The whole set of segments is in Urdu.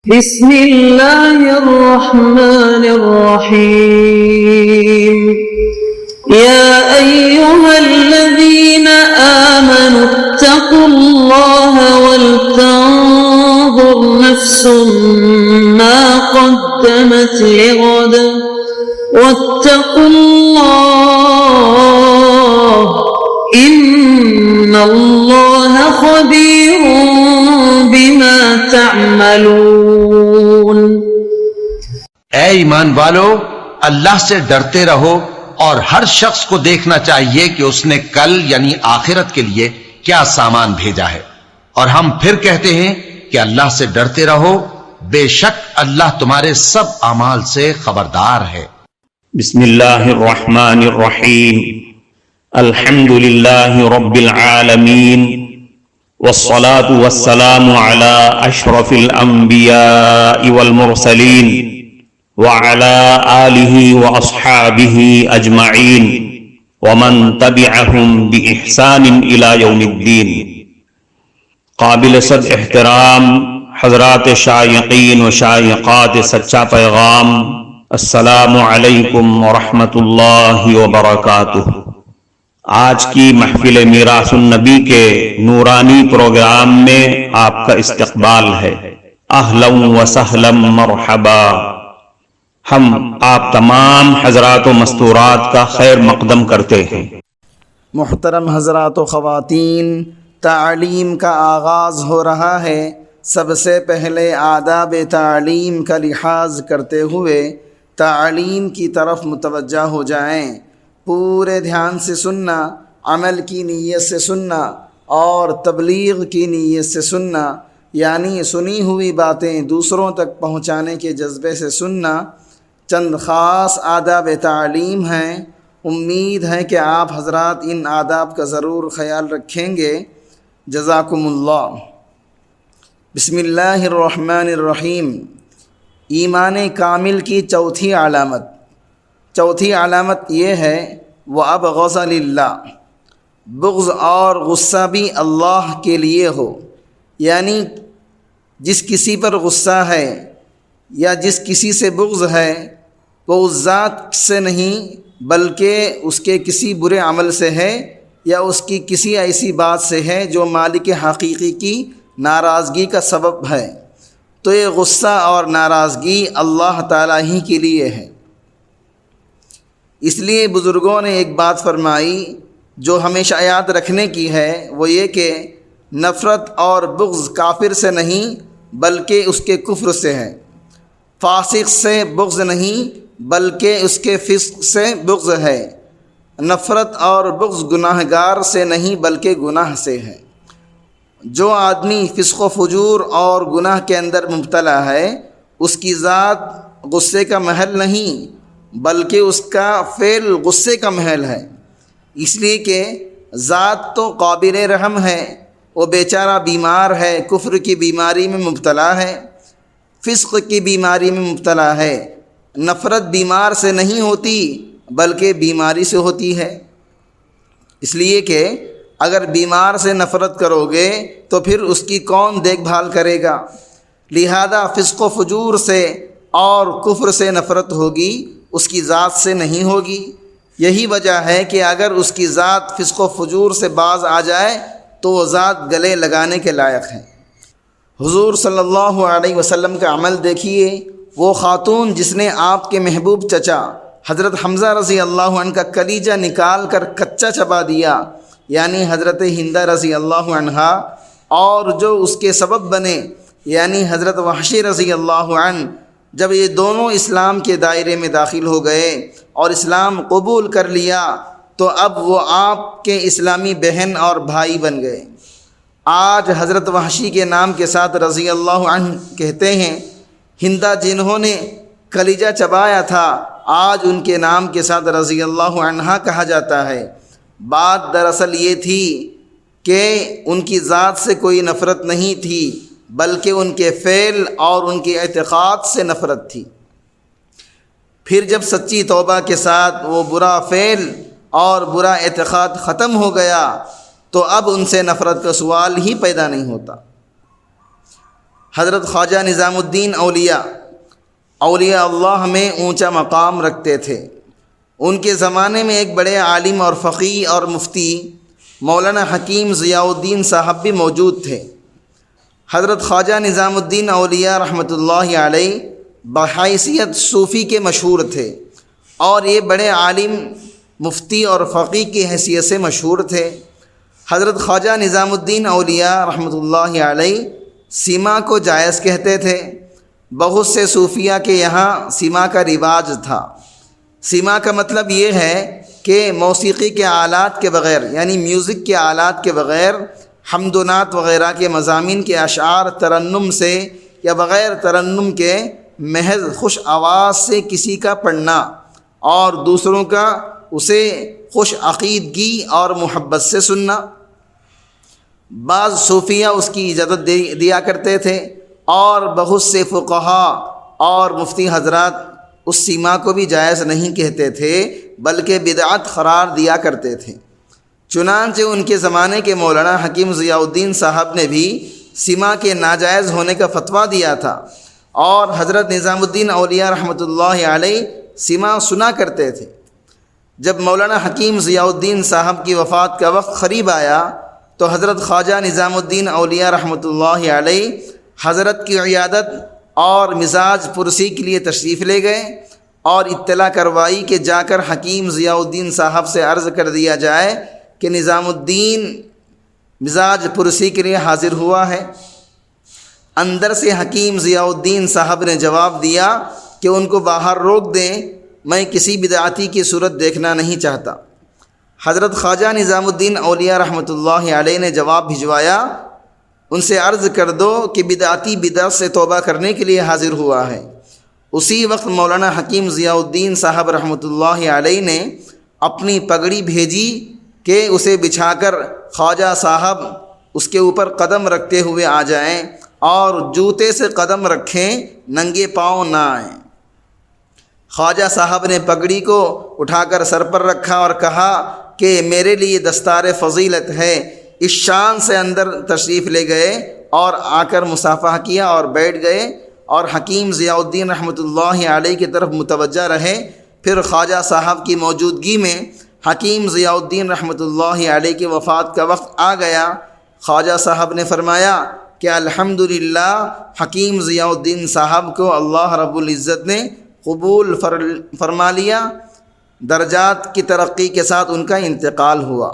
بسم اللہ الرحمن الرحیم یا ایہا الذین آمنوا اتقوا اللہ ولتنظر نفس ما قدمت لغد واتقوا اللہ ان اللہ خبیر بما تعملون۔ اے ایمان والو، اللہ سے ڈرتے رہو اور ہر شخص کو دیکھنا چاہیے کہ اس نے کل یعنی آخرت کے لیے کیا سامان بھیجا ہے، اور ہم پھر کہتے ہیں کہ اللہ سے ڈرتے رہو، بے شک اللہ تمہارے سب اعمال سے خبردار ہے۔ بسم اللہ الرحمن الرحیم، الحمد للہ رب العالمین، والصلاة والسلام على اشرف الانبیاء والمرسلین وعلى آلہ واصحابہ اجمعین ومن تبعہم بإحسان الى یوم الدین۔ قابل صد احترام حضرات شائقین و شائقات سچا پیغام، السلام علیکم ورحمۃ اللہ وبرکاتہ۔ آج کی محفل میراث النبی کے نورانی پروگرام میں آپ کا استقبال ہے۔ اہلا و سہلا مرحبا۔ ہم آپ تمام حضرات و مستورات کا خیر مقدم کرتے ہیں۔ محترم حضرات و خواتین، تعلیم کا آغاز ہو رہا ہے۔ سب سے پہلے آداب تعلیم کا لحاظ کرتے ہوئے تعلیم کی طرف متوجہ ہو جائیں۔ پورے دھیان سے سننا، عمل کی نیت سے سننا اور تبلیغ کی نیت سے سننا، یعنی سنی ہوئی باتیں دوسروں تک پہنچانے کے جذبے سے سننا۔ چند خاص آداب تعلیم ہیں، امید ہے کہ آپ حضرات ان آداب کا ضرور خیال رکھیں گے۔ جزاکم اللہ۔ بسم اللہ الرحمن الرحیم۔ ایمان کامل کی چوتھی علامت یہ ہے وَأَبْغَضَ لِلَّهِ، بغض اور غصہ بھی اللہ کے لیے ہو، یعنی جس کسی پر غصہ ہے یا جس کسی سے بغض ہے وہ اس ذات سے نہیں بلکہ اس کے کسی برے عمل سے ہے یا اس کی کسی ایسی بات سے ہے جو مالک حقیقی کی ناراضگی کا سبب ہے، تو یہ غصہ اور ناراضگی اللہ تعالیٰ ہی کے لیے ہے۔ اس لیے بزرگوں نے ایک بات فرمائی جو ہمیشہ یاد رکھنے کی ہے، وہ یہ کہ نفرت اور بغض کافر سے نہیں بلکہ اس کے کفر سے ہے، فاسق سے بغض نہیں بلکہ اس کے فسق سے بغض ہے، نفرت اور بغض گناہ گار سے نہیں بلکہ گناہ سے ہے۔ جو آدمی فسق و فجور اور گناہ کے اندر مبتلا ہے اس کی ذات غصے کا محل نہیں بلکہ اس کا فعل غصے کا محل ہے، اس لیے کہ ذات تو قابل رحم ہے، وہ بیچارہ بیمار ہے، کفر کی بیماری میں مبتلا ہے، فسق کی بیماری میں مبتلا ہے۔ نفرت بیمار سے نہیں ہوتی بلکہ بیماری سے ہوتی ہے، اس لیے کہ اگر بیمار سے نفرت کرو گے تو پھر اس کی کون دیکھ بھال کرے گا؟ لہذا فسق و فجور سے اور کفر سے نفرت ہوگی، اس کی ذات سے نہیں ہوگی۔ یہی وجہ ہے کہ اگر اس کی ذات فسق و فجور سے باز آ جائے تو وہ ذات گلے لگانے کے لائق ہے۔ حضور صلی اللہ علیہ وسلم کا عمل دیکھیے، وہ خاتون جس نے آپ کے محبوب چچا حضرت حمزہ رضی اللہ عنہ کا کلیجہ نکال کر کچا چبا دیا، یعنی حضرت ہندہ رضی اللہ عنہا، اور جو اس کے سبب بنے یعنی حضرت وحشی رضی اللہ عنہ، جب یہ دونوں اسلام کے دائرے میں داخل ہو گئے اور اسلام قبول کر لیا تو اب وہ آپ کے اسلامی بہن اور بھائی بن گئے۔ آج حضرت وحشی کے نام کے ساتھ رضی اللہ عنہ کہتے ہیں، ہندہ جنہوں نے کلیجہ چبایا تھا آج ان کے نام کے ساتھ رضی اللہ عنہا کہا جاتا ہے۔ بات دراصل یہ تھی کہ ان کی ذات سے کوئی نفرت نہیں تھی بلکہ ان کے فعل اور ان کے اعتقاد سے نفرت تھی۔ پھر جب سچی توبہ کے ساتھ وہ برا فعل اور برا اعتقاد ختم ہو گیا تو اب ان سے نفرت کا سوال ہی پیدا نہیں ہوتا۔ حضرت خواجہ نظام الدین اولیاء اللہ میں اونچا مقام رکھتے تھے۔ ان کے زمانے میں ایک بڑے عالم اور فقیہ اور مفتی مولانا حکیم ضیاء الدین صاحب بھی موجود تھے۔ حضرت خواجہ نظام الدین اولیاء رحمۃ اللہ علیہ بحیثیت صوفی کے مشہور تھے، اور یہ بڑے عالم، مفتی اور فقیہ کی حیثیت سے مشہور تھے۔ حضرت خواجہ نظام الدین اولیاء رحمۃ اللہ علیہ سیما کو جائز کہتے تھے۔ بہت سے صوفیہ کے یہاں سیما کا رواج تھا۔ سیما کا مطلب یہ ہے کہ موسیقی کے آلات کے بغیر، یعنی میوزک کے آلات کے بغیر، حمد و نعت وغیرہ کے مضامین کے اشعار ترنم سے یا بغیر ترنم کے محض خوش آواز سے کسی کا پڑھنا اور دوسروں کا اسے خوش عقیدگی اور محبت سے سننا۔ بعض صوفیہ اس کی اجازت دیا کرتے تھے، اور بہت سے فقہا اور مفتی حضرات اس سیما کو بھی جائز نہیں کہتے تھے، بلکہ بدعت قرار دیا کرتے تھے۔ چنانچہ ان کے زمانے کے مولانا حکیم ضیاء الدین صاحب نے بھی سیما کے ناجائز ہونے کا فتویٰ دیا تھا، اور حضرت نظام الدین اولیاء رحمۃ اللہ علیہ سیما سنا کرتے تھے۔ جب مولانا حکیم ضیاء الدین صاحب کی وفات کا وقت قریب آیا تو حضرت خواجہ نظام الدین اولیاء رحمۃ اللہ علیہ حضرت کی عیادت اور مزاج پرسی کے لیے تشریف لے گئے، اور اطلاع کروائی کہ جا کر حکیم ضیاء الدین صاحب سے عرض کر دیا جائے کہ نظام الدین مزاج پرسی کے لیے حاضر ہوا ہے۔ اندر سے حکیم ضیاء الدین صاحب نے جواب دیا کہ ان کو باہر روک دیں، میں کسی بدعتی کی صورت دیکھنا نہیں چاہتا۔ حضرت خواجہ نظام الدین اولیاء رحمۃ اللہ علیہ نے جواب بھجوایا، ان سے عرض کر دو کہ بدعتی بدعت سے توبہ کرنے کے لیے حاضر ہوا ہے۔ اسی وقت مولانا حکیم ضیاء الدین صاحب رحمۃ اللہ علیہ نے اپنی پگڑی بھیجی کہ اسے بچھا کر خواجہ صاحب اس کے اوپر قدم رکھتے ہوئے آ جائیں، اور جوتے سے قدم رکھیں، ننگے پاؤں نہ آئیں۔ خواجہ صاحب نے پگڑی کو اٹھا کر سر پر رکھا اور کہا کہ میرے لیے دستار فضیلت ہے۔ اس شان سے اندر تشریف لے گئے اور آ کر مصافحہ کیا اور بیٹھ گئے، اور حکیم ضیاء الدین رحمۃ اللہ علیہ کی طرف متوجہ رہے۔ پھر خواجہ صاحب کی موجودگی میں حکیم ضیاء الدین رحمۃ اللہ علیہ کی وفات کا وقت آ گیا۔ خواجہ صاحب نے فرمایا کہ الحمدللہ حکیم ضیاء الدین صاحب کو اللہ رب العزت نے قبول فرما لیا۔ درجات کی ترقی کے ساتھ ان کا انتقال ہوا۔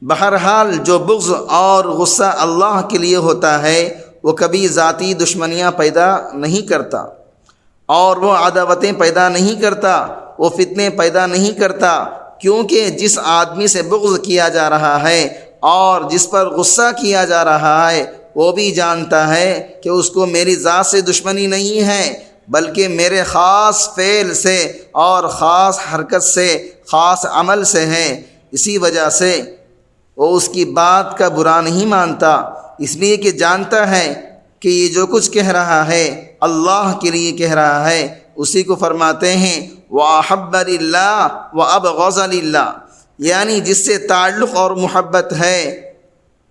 بہرحال جو بغض اور غصہ اللہ کے لیے ہوتا ہے وہ کبھی ذاتی دشمنیاں پیدا نہیں کرتا، اور وہ عداوتیں پیدا نہیں کرتا، وہ فتنے پیدا نہیں کرتا، کیونکہ جس آدمی سے بغض کیا جا رہا ہے اور جس پر غصہ کیا جا رہا ہے وہ بھی جانتا ہے کہ اس کو میری ذات سے دشمنی نہیں ہے، بلکہ میرے خاص فعل سے اور خاص حرکت سے، خاص عمل سے ہے۔ اسی وجہ سے وہ اس کی بات کا برا نہیں مانتا، اس لیے کہ جانتا ہے کہ یہ جو کچھ کہہ رہا ہے اللہ کے لیے کہہ رہا ہے۔ اسی کو فرماتے ہیں وَأَحَبَّ لِلَّهِ وَأَبْغَضَ لِلَّهِ، یعنی جس سے تعلق اور محبت ہے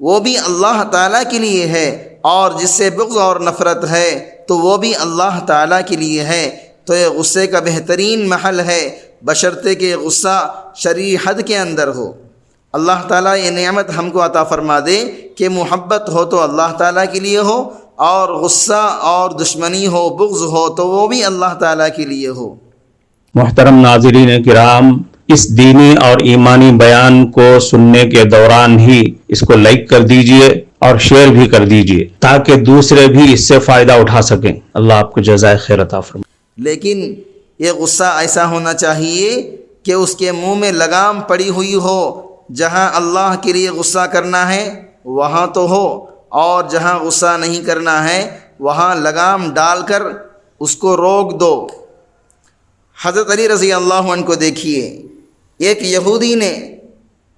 وہ بھی اللہ تعالیٰ کے لیے ہے، اور جس سے بغض اور نفرت ہے تو وہ بھی اللہ تعالیٰ کے لیے ہے۔ تو یہ غصے کا بہترین محل ہے، بشرطے کہ غصہ شرعی حد کے اندر ہو۔ اللہ تعالیٰ یہ نعمت ہم کو عطا فرما دے کہ محبت ہو تو اللہ تعالیٰ کے لیے ہو، اور غصہ اور دشمنی ہو، بغض ہو تو وہ بھی اللہ تعالیٰ کے لیے ہو۔ محترم ناظرین کرام، اس دینی اور ایمانی بیان کو سننے کے دوران ہی اس کو لائک کر دیجئے اور شیئر بھی کر دیجئے تاکہ دوسرے بھی اس سے فائدہ اٹھا سکیں۔ اللہ آپ کو جزائے خیر عطا فرمائے۔ لیکن یہ غصہ ایسا ہونا چاہیے کہ اس کے منہ میں لگام پڑی ہوئی ہو، جہاں اللہ کے لیے غصہ کرنا ہے وہاں تو ہو، اور جہاں غصہ نہیں کرنا ہے وہاں لگام ڈال کر اس کو روک دو۔ حضرت علی رضی اللہ عنہ کو دیکھیے، ایک یہودی نے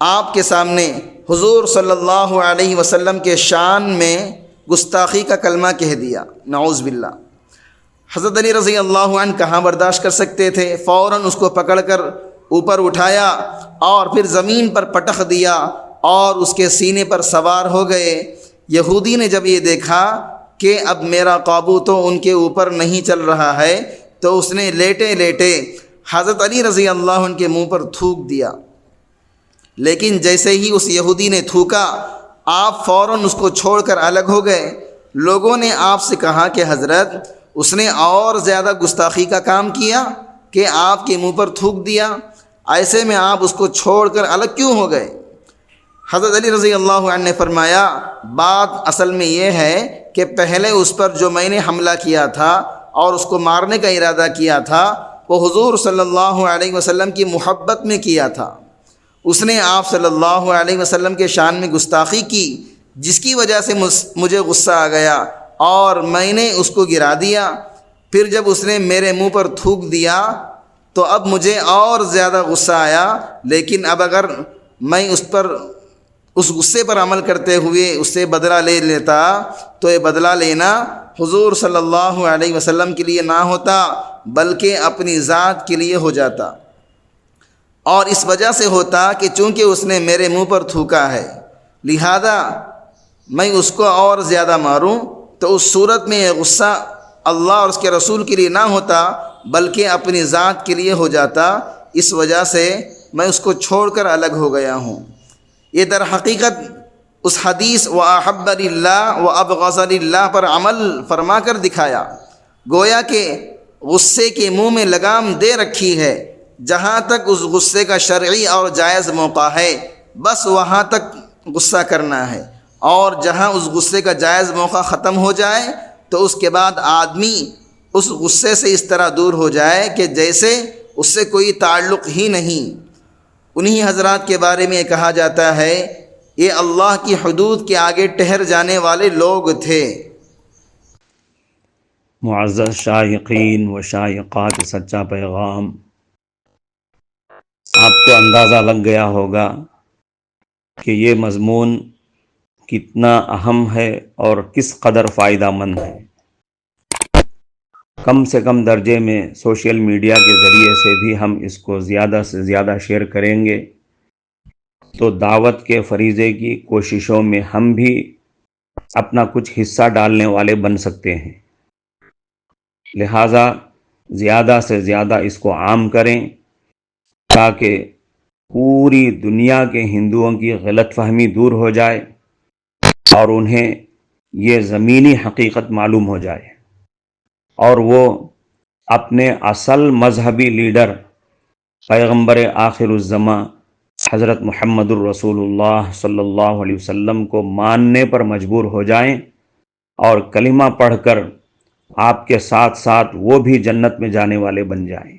آپ کے سامنے حضور صلی اللہ علیہ وسلم کے شان میں گستاخی کا کلمہ کہہ دیا، نعوذ باللہ۔ حضرت علی رضی اللہ عنہ کہاں برداشت کر سکتے تھے، فوراً اس کو پکڑ کر اوپر اٹھایا اور پھر زمین پر پٹخ دیا اور اس کے سینے پر سوار ہو گئے۔ یہودی نے جب یہ دیکھا کہ اب میرا قابو تو ان کے اوپر نہیں چل رہا ہے، تو اس نے لیٹے لیٹے حضرت علی رضی اللہ عنہ کے منہ پر تھوک دیا۔ لیکن جیسے ہی اس یہودی نے تھوکا، آپ فوراً اس کو چھوڑ کر الگ ہو گئے۔ لوگوں نے آپ سے کہا کہ حضرت اس نے اور زیادہ گستاخی کا کام کیا کہ آپ کے منہ پر تھوک دیا، ایسے میں آپ اس کو چھوڑ کر الگ کیوں ہو گئے؟ حضرت علی رضی اللہ عنہ نے فرمایا، بات اصل میں یہ ہے کہ پہلے اس پر جو میں نے حملہ کیا تھا اور اس کو مارنے کا ارادہ کیا تھا، وہ حضور صلی اللہ علیہ وسلم کی محبت میں کیا تھا۔ اس نے آپ صلی اللہ علیہ وسلم کے شان میں گستاخی کی، جس کی وجہ سے مجھے غصہ آ گیا اور میں نے اس کو گرا دیا۔ پھر جب اس نے میرے منہ پر تھوک دیا تو اب مجھے اور زیادہ غصہ آیا، لیکن اب اگر میں اس غصے پر عمل کرتے ہوئے اس سے بدلہ لے لیتا تو یہ بدلہ لینا حضور صلی اللہ علیہ وسلم کے لیے نہ ہوتا بلکہ اپنی ذات کے لیے ہو جاتا، اور اس وجہ سے ہوتا کہ چونکہ اس نے میرے منہ پر تھوکا ہے لہذا میں اس کو اور زیادہ ماروں، تو اس صورت میں یہ غصہ اللہ اور اس کے رسول کے لیے نہ ہوتا بلکہ اپنی ذات کے لیے ہو جاتا۔ اس وجہ سے میں اس کو چھوڑ کر الگ ہو گیا ہوں۔ یہ در حقیقت اس حدیث وَأَحَبَّ لِلَّهِ وَأَبْغَضَ لِلَّهِ پر عمل فرما کر دکھایا، گویا کہ غصے کے منہ میں لگام دے رکھی ہے، جہاں تک اس غصے کا شرعی اور جائز موقع ہے بس وہاں تک غصہ کرنا ہے، اور جہاں اس غصے کا جائز موقع ختم ہو جائے تو اس کے بعد آدمی اس غصے سے اس طرح دور ہو جائے کہ جیسے اس سے کوئی تعلق ہی نہیں۔ انہی حضرات کے بارے میں کہا جاتا ہے یہ اللہ کی حدود کے آگے ٹھہر جانے والے لوگ تھے۔ معزز شائقین و شائقات سچا پیغام، آپ کو اندازہ لگ گیا ہوگا کہ یہ مضمون کتنا اہم ہے اور کس قدر فائدہ مند ہے۔ کم سے کم درجے میں سوشل میڈیا کے ذریعے سے بھی ہم اس کو زیادہ سے زیادہ شیئر کریں گے تو دعوت کے فریضے کی کوششوں میں ہم بھی اپنا کچھ حصہ ڈالنے والے بن سکتے ہیں۔ لہٰذا زیادہ سے زیادہ اس کو عام کریں تاکہ پوری دنیا کے ہندوؤں کی غلط فہمی دور ہو جائے اور انہیں یہ زمینی حقیقت معلوم ہو جائے، اور وہ اپنے اصل مذہبی لیڈر پیغمبر آخر الزماں حضرت محمد الرسول اللہ صلی اللہ علیہ وسلم کو ماننے پر مجبور ہو جائیں اور کلمہ پڑھ کر آپ کے ساتھ ساتھ وہ بھی جنت میں جانے والے بن جائیں۔